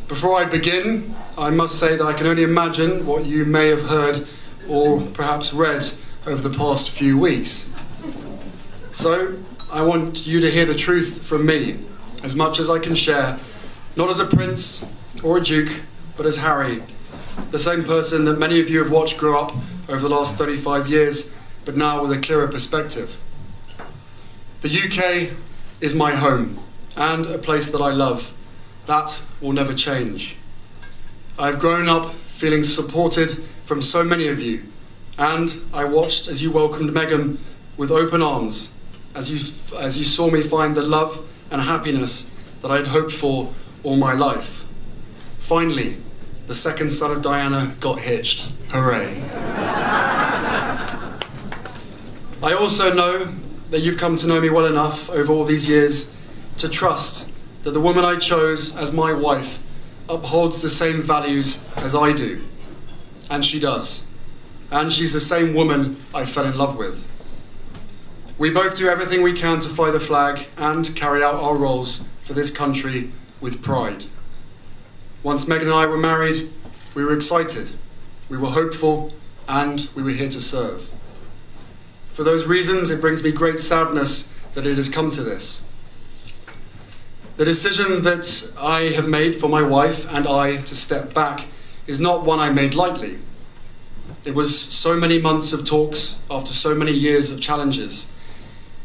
Before I begin, I must say that I can only imagine what you may have heard or perhaps read over the past few weeks. So, I want you to hear the truth from me, as much as I can share, not as a prince or a duke, but as Harry, the same person that many of you have watched grow up over the last 35 years, but now with a clearer perspective. The UK is my home, and a place that I love. That will never change. I've grown up feeling supported from so many of you, and I watched as you welcomed Meghan with open arms, as you saw me find the love and happiness that I'd hoped for all my life. Finally, the second son of Diana got hitched. Hooray. I also know that you've come to know me well enough over all these years to trust that the woman I chose as my wife upholds the same values as I do. And she does. And she's the same woman I fell in love with. We both do everything we can to fly the flag and carry out our roles for this country with pride. Once Meghan and I were married, we were excited, we were hopeful, and we were here to serve. For those reasons, it brings me great sadness that it has come to this. The decision that I have made for my wife and I to step back is not one I made lightly. It was so many months of talks after so many years of challenges.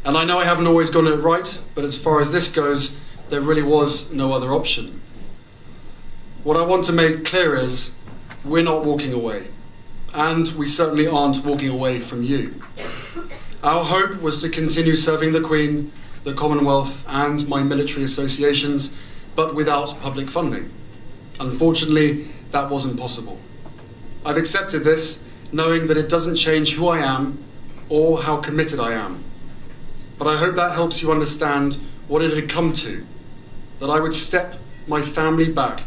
And I know I haven't always gotten it right, but as far as this goes, there really was no other option. What I want to make clear is we're not walking away, and we certainly aren't walking away from you. Our hope was to continue serving the Queen, the Commonwealth and my military associations, but without public funding. Unfortunately, that wasn't possible. I've accepted this, knowing that it doesn't change who I am or how committed I am. But I hope that helps you understand what it had come to, that I would step my family back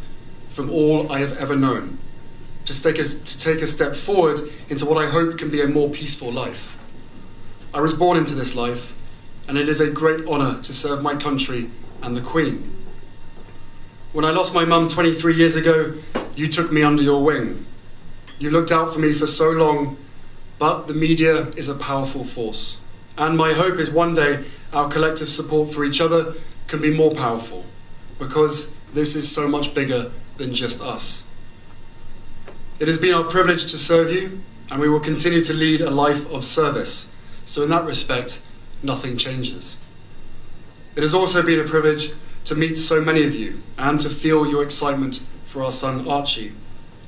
from all I have ever known, to take a step forward into what I hope can be a more peaceful life. I was born into this life, and it is a great honour to serve my country and the Queen. When I lost my mum 23 years ago, you took me under your wing. You looked out for me for so long, but the media is a powerful force. And my hope is one day our collective support for each other can be more powerful, because this is so much bigger than just us. It has been our privilege to serve you, and we will continue to lead a life of service. So in that respect, nothing changes. It has also been a privilege to meet so many of you and to feel your excitement for our son Archie,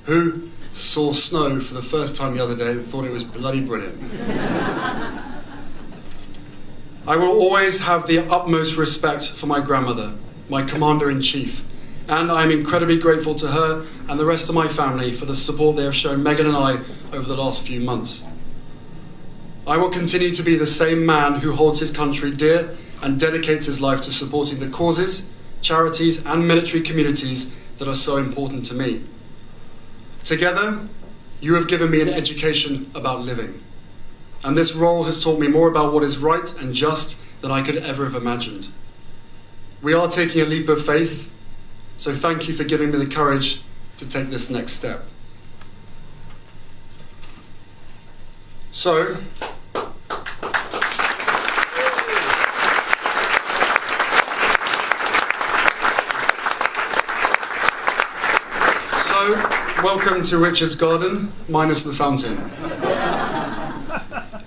who saw snow for the first time the other day and thought it was bloody brilliant. I will always have the utmost respect for my grandmother, my Commander-in-Chief, and I am incredibly grateful to her and the rest of my family for the support they have shown Meghan and I over the last few months. I will continue to be the same man who holds his country dear and dedicates his life to supporting the causes, charities and military communities that are so important to me. Together, you have given me an education about living, and this role has taught me more about what is right and just than I could ever have imagined. We are taking a leap of faith, so thank you for giving me the courage to take this next step. So, welcome to Richard's garden, minus the fountain.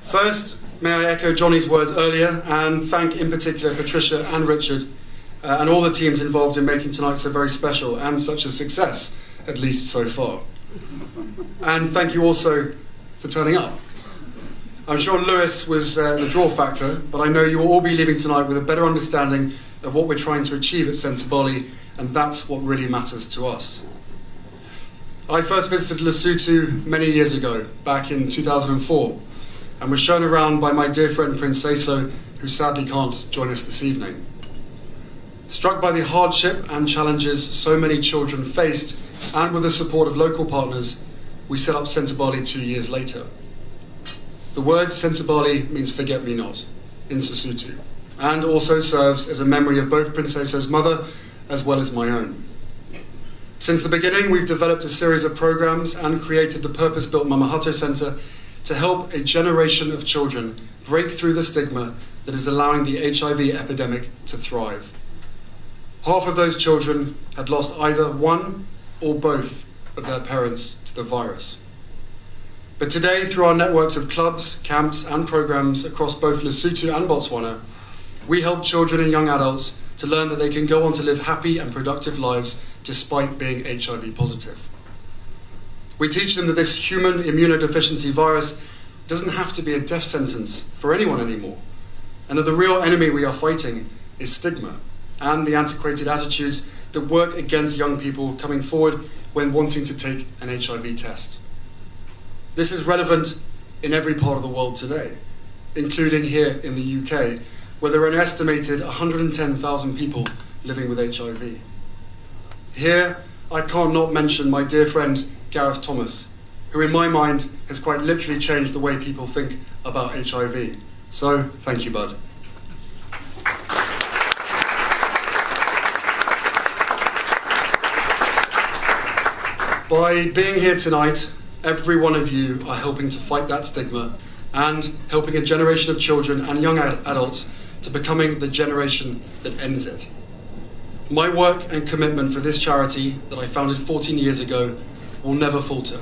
First, may I echo Johnny's words earlier and thank in particular Patricia and Richard and all the teams involved in making tonight so very special and such a success, at least so far. And thank you also for turning up. I'm sure Lewis was the draw factor, but I know you will all be leaving tonight with a better understanding of what we're trying to achieve at Sentebale, and that's what really matters to us. I first visited Lesotho many years ago, back in 2004, and was shown around by my dear friend Prince Seso, who sadly can't join us this evening. Struck by the hardship and challenges so many children faced, and with the support of local partners, we set up Sentebale 2 years later. The word Sentebale means forget-me-not in Sesotho, and also serves as a memory of both Prince Seso's mother as well as my own. Since the beginning, we've developed a series of programs and created the purpose-built Mamahato Centre to help a generation of children break through the stigma that is allowing the HIV epidemic to thrive. Half of those children had lost either one or both of their parents to the virus. But today, through our networks of clubs, camps and programs across both Lesotho and Botswana, we help children and young adults to learn that they can go on to live happy and productive lives despite being HIV positive. We teach them that this human immunodeficiency virus doesn't have to be a death sentence for anyone anymore, and that the real enemy we are fighting is stigma and the antiquated attitudes that work against young people coming forward when wanting to take an HIV test. This is relevant in every part of the world today, including here in the UK, where there are an estimated 110,000 people living with HIV. Here, I can't not mention my dear friend Gareth Thomas, who in my mind has quite literally changed the way people think about HIV. So, thank you, bud. By being here tonight, every one of you are helping to fight that stigma and helping a generation of children and young adults to becoming the generation that ends it. My work and commitment for this charity that I founded 14 years ago will never falter.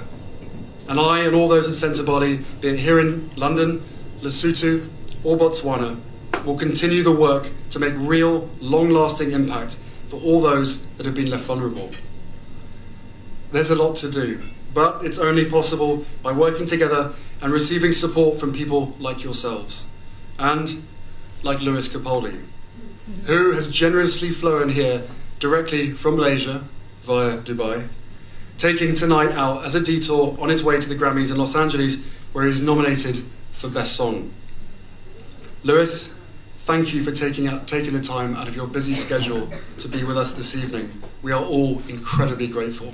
And I and all those at Sentebale, be it here in London, Lesotho or Botswana, will continue the work to make real, long-lasting impact for all those that have been left vulnerable. There's a lot to do, but it's only possible by working together and receiving support from people like yourselves, and like Lewis Capaldi, who has generously flown here directly from Malaysia via Dubai, taking tonight out as a detour on his way to the Grammys in Los Angeles, where he's nominated for Best Song. Lewis, thank you for taking the time out of your busy schedule to be with us this evening. We are all incredibly grateful.